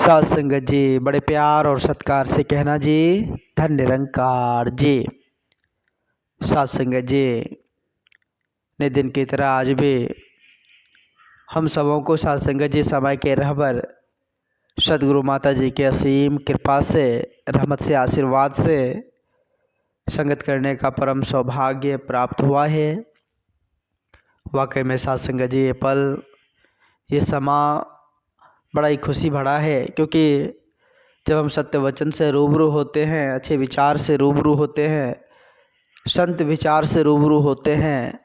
साध संगत जी, बड़े प्यार और सत्कार से कहना जी, धन निरंकार जी। साध संगत जी, ने दिन की तरह आज भी हम सबों को साध संगत जी समय के रहबर सदगुरु माता जी के असीम कृपा से, रहमत से, आशीर्वाद से संगत करने का परम सौभाग्य प्राप्त हुआ है। वाकई में साध संगत जी, ये पल, ये समा बड़ा ही खुशी भरा है, क्योंकि जब हम सत्य वचन से रूबरू होते हैं, अच्छे विचार से रूबरू होते हैं, संत विचार से रूबरू होते हैं,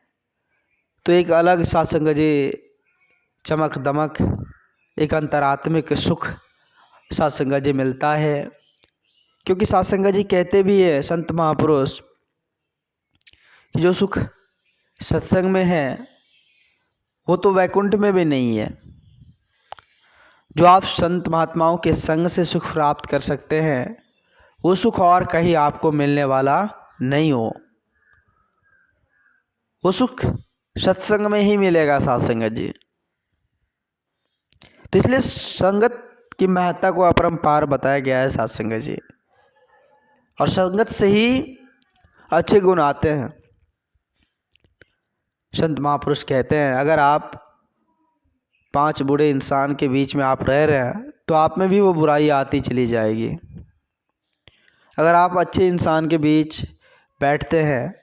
तो एक अलग साध संगत जी चमक दमक, एक अंतरात्मिक सुख साध संगत जी मिलता है। क्योंकि साध संगत जी कहते भी है संत महापुरुष कि जो सुख सत्संग में है वो तो वैकुंठ में भी नहीं है। जो आप संत महात्माओं के संग से सुख प्राप्त कर सकते हैं, वो सुख और कहीं आपको मिलने वाला नहीं हो। वो सुख सत्संग में ही मिलेगा साध संगत जी। तो इसलिए संगत की महत्ता को अपरंपार बताया गया है साध संगत जी। और संगत से ही अच्छे गुण आते हैं। संत महापुरुष कहते हैं, अगर आप 5 बूढ़े इंसान के बीच में आप रह रहे हैं तो आप में भी वो बुराई आती चली जाएगी। अगर आप अच्छे इंसान के बीच बैठते हैं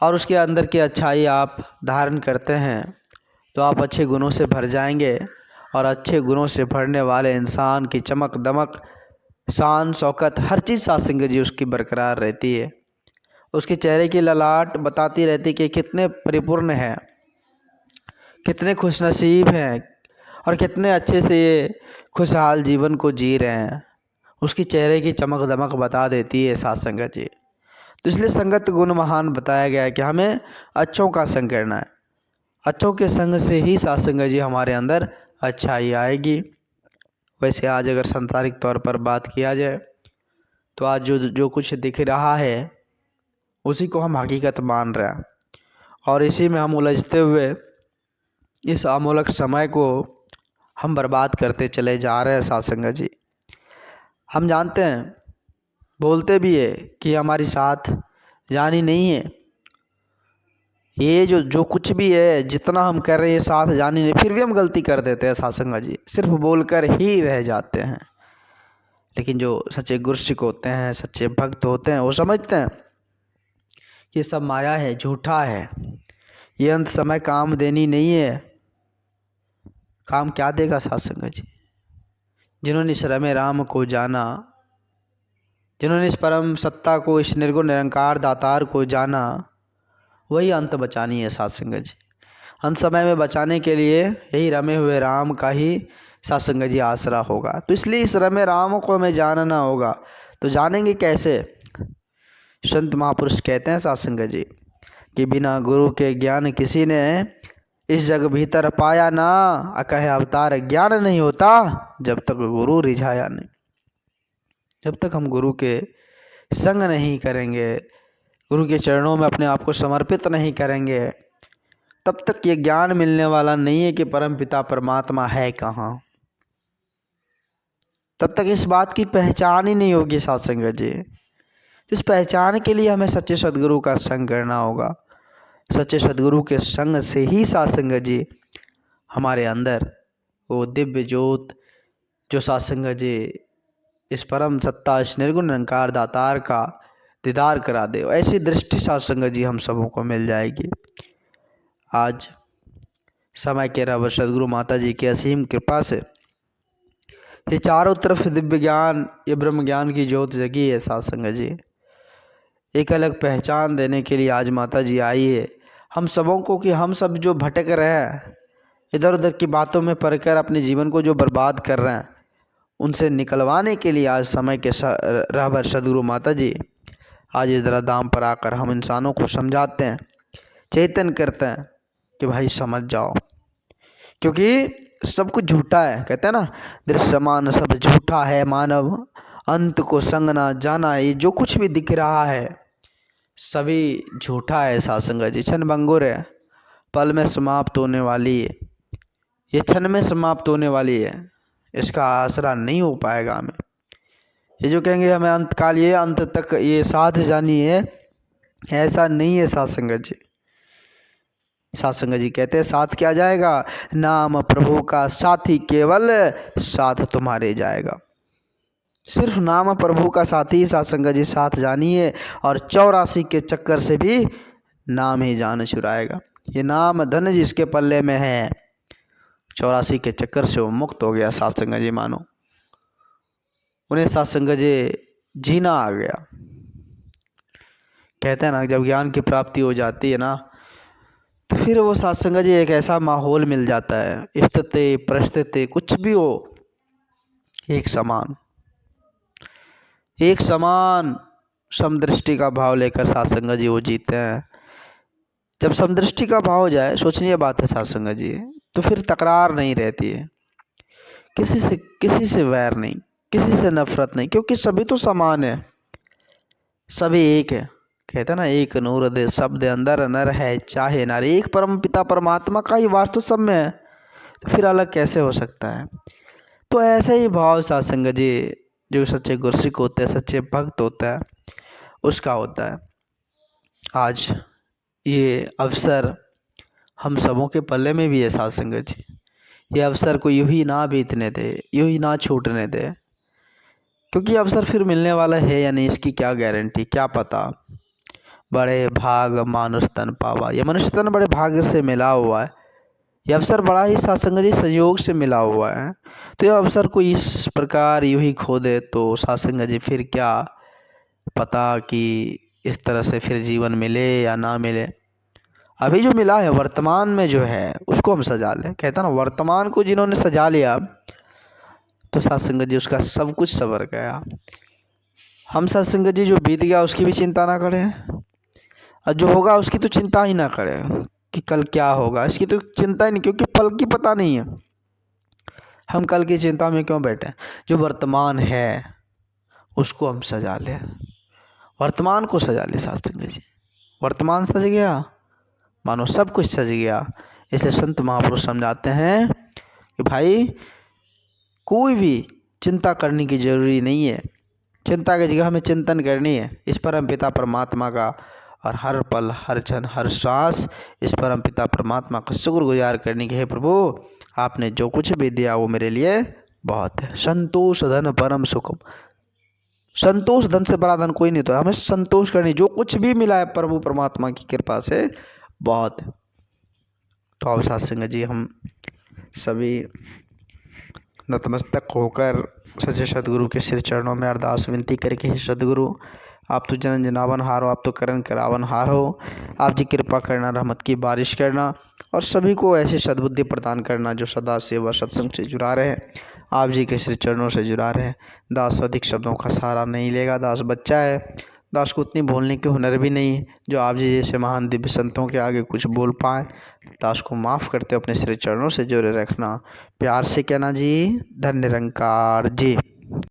और उसके अंदर की अच्छाई आप धारण करते हैं तो आप अच्छे गुणों से भर जाएंगे। और अच्छे गुणों से भरने वाले इंसान की चमक दमक, शान शौकत, हर चीज़ साध संगत जी उसकी बरकरार रहती है। उसके चेहरे की ललाट बताती रहती कि कितने परिपूर्ण हैं, कितने खुशनसीब हैं और कितने अच्छे से ये खुशहाल जीवन को जी रहे हैं। उसकी चेहरे की चमक दमक बता देती है साध संगत जी। तो इसलिए संगत गुण महान बताया गया है कि हमें अच्छों का संग करना है। अच्छों के संग से ही साध संगत जी हमारे अंदर अच्छाई आएगी। वैसे आज अगर सांसारिक तौर पर बात किया जाए तो आज जो कुछ दिख रहा है उसी को हम हकीकत मान रहे हैं, और इसी में हम उलझते हुए इस अमूल्य समय को हम बर्बाद करते चले जा रहे हैं साध संगत जी। हम जानते हैं, बोलते भी है कि हमारी साथ जानी नहीं है। ये जो कुछ भी है, जितना हम कर रहे हैं साथ जानी नहीं, फिर भी हम गलती कर देते हैं साध संगत जी, सिर्फ बोलकर ही रह जाते हैं। लेकिन जो सच्चे गुरसिक होते हैं, सच्चे भक्त होते हैं, वो समझते हैं ये सब माया है, झूठा है, ये अंत समय काम देनी नहीं है। काम क्या देगा साध संगत जी? जिन्होंने इस रमे राम को जाना, जिन्होंने इस परम सत्ता को, इस निर्गुण निरंकार दातार को जाना, वही अंत बचानी है साध संगत जी। अंत समय में बचाने के लिए यही रमे हुए राम का ही साध संगत जी आसरा होगा। तो इसलिए इस रमे राम को हमें जानना होगा। तो जानेंगे कैसे? संत महापुरुष कहते हैं साध संगत जी कि बिना गुरु के ज्ञान किसी ने इस जग भीतर पाया ना, अकहे अवतार ज्ञान नहीं होता जब तक गुरु रिझाया नहीं। जब तक हम गुरु के संग नहीं करेंगे, गुरु के चरणों में अपने आप को समर्पित नहीं करेंगे, तब तक ये ज्ञान मिलने वाला नहीं है कि परम पिता परमात्मा है कहाँ। तब तक इस बात की पहचान ही नहीं होगी साध संगत जी। इस पहचान के लिए हमें सच्चे सदगुरु का संग करना होगा। सच्चे सदगुरु के संग से ही साध संगत जी हमारे अंदर वो दिव्य ज्योत, जो साध संगत जी इस परम सत्ता, इस निर्गुण निरंकार दातार का दीदार करा दे, ऐसी दृष्टि साध संगत जी हम सबों को मिल जाएगी। आज समय के रब सदगुरु माता जी की असीम कृपा से ये चारों तरफ दिव्य ज्ञान, ये ब्रह्म ज्ञान की ज्योत जगी है साध संगत जी। एक अलग पहचान देने के लिए आज माता जी आई है हम सबों को, कि हम सब जो भटक रहे हैं, इधर उधर की बातों में पड़कर अपने जीवन को जो बर्बाद कर रहे हैं, उनसे निकलवाने के लिए आज समय के रहबर सदगुरु माता जी आज इस दाम पर आकर हम इंसानों को समझाते हैं, चेतन करते हैं कि भाई समझ जाओ, क्योंकि सब कुछ झूठा है। कहते हैं ना, दृश्यमान सब झूठा है, मानव अंत को संग ना जाना। ये जो कुछ भी दिख रहा है सभी झूठा है साध संगत जी। क्षण भंगुर है, पल में समाप्त होने वाली है, ये क्षण में समाप्त होने वाली है। इसका आसरा नहीं हो पाएगा हमें। ये जो कहेंगे हमें अंतकाल ये अंत तक ये साथ जानी है, ऐसा नहीं है साथ संगत जी। साथ संगत जी कहते हैं साथ क्या जाएगा, नाम प्रभु का साथी केवल साथ तुम्हारे जाएगा। सिर्फ नाम प्रभु का साथी साथ संगत जी साथ जानिए, और 84 के चक्कर से भी नाम ही जान छुड़ाएगा। ये नाम धन जिसके पल्ले में है, 84 के चक्कर से वो मुक्त हो गया साथ संगत जी। मानो उन्हें साथ संगत जी जीना आ गया। कहते हैं ना, जब ज्ञान की प्राप्ति हो जाती है ना, तो फिर वो साथ संगत जी एक ऐसा माहौल मिल जाता है, स्थिति परिस्थिति कुछ भी हो एक समान, एक समान समदृष्टि का भाव लेकर साथ संगत जी वो जीते हैं। जब समदृष्टि का भाव हो जाए, सोचनीय बात है साथ संगत जी, तो फिर तकरार नहीं रहती है, किसी से वैर नहीं, किसी से नफरत नहीं, क्योंकि सभी तो समान है, सभी एक है। कहते हैं ना, एक नूर दे सब दे अंदर, नर है चाहे नारी, एक परम पिता परमात्मा का ही वास्तु सब में है, तो फिर अलग कैसे हो सकता है। तो ऐसे ही भाव साथ संगत जी जो सच्चे गुरसिक होते हैं, सच्चे भक्त होता है, उसका होता है। आज ये अवसर हम सबों के पल्ले में भी है साथ संगत जी। ये अवसर को यूं ही ना बीतने दे, यूं ही ना छूटने दे, क्योंकि अवसर फिर मिलने वाला है या नहीं इसकी क्या गारंटी, क्या पता। बड़े भाग मानुष तन पावा, ये मनुष्य तन बड़े भाग्य से मिला हुआ है। यह अवसर बड़ा ही साथ संगत जी संयोग से मिला हुआ है। तो यह अवसर को इस प्रकार यूं ही खो दे तो साथ संगत जी फिर क्या पता कि इस तरह से फिर जीवन मिले या ना मिले। अभी जो मिला है वर्तमान में जो है उसको हम सजा लें। कहता ना, वर्तमान को जिन्होंने सजा लिया तो साथ संगत जी उसका सब कुछ सवर गया। हम साथ संगत जी जो बीत गया उसकी भी चिंता ना करें, और जो होगा उसकी तो चिंता ही ना करें कि कल क्या होगा, इसकी तो चिंता ही नहीं, क्योंकि पल की पता नहीं है। हम कल की चिंता में क्यों बैठे। जो वर्तमान है उसको हम सजा लें, वर्तमान को सजा ले साथ संगत जी। वर्तमान सज गया मानो सब कुछ सज गया। इसलिए संत महापुरुष समझाते हैं कि भाई कोई भी चिंता करने की जरूरी नहीं है, चिंता की जगह हमें चिंतन करनी है इस परम पिता परमात्मा का, और हर पल हर क्षण हर सांस इस परम पिता परमात्मा का शुक्रगुजार करने की है। प्रभु आपने जो कुछ भी दिया वो मेरे लिए बहुत है। संतोष धन परम सुखम, संतोष धन से बड़ा धन कोई नहीं, तो हमें संतोष करनी, जो कुछ भी मिला है प्रभु परमात्मा की कृपा से बहुत है। तो आओ साथ संगत जी हम सभी नतमस्तक होकर सच्चे सदगुरु के श्री चरणों में अरदास विनती करके, हे सदगुरु आप तो जन जनावन हारो, आप तो करण करावन हारो, आप जी कृपा करना, रहमत की बारिश करना, और सभी को ऐसी सद्बुद्धि प्रदान करना जो सदा सेवा सत्संग से जुड़ा रहे, आप जी के श्री चरणों से जुड़ा रहे। दास अधिक शब्दों का सहारा नहीं लेगा, दास बच्चा है, दास को उतनी बोलने की हुनर भी नहीं है जो आप जी जैसे महान दिव्य संतों के आगे कुछ बोल पाए। दास को माफ़ करते अपने श्री चरणों से जोड़े रखना। प्यार से कहना जी, धन्य निरंकार जी।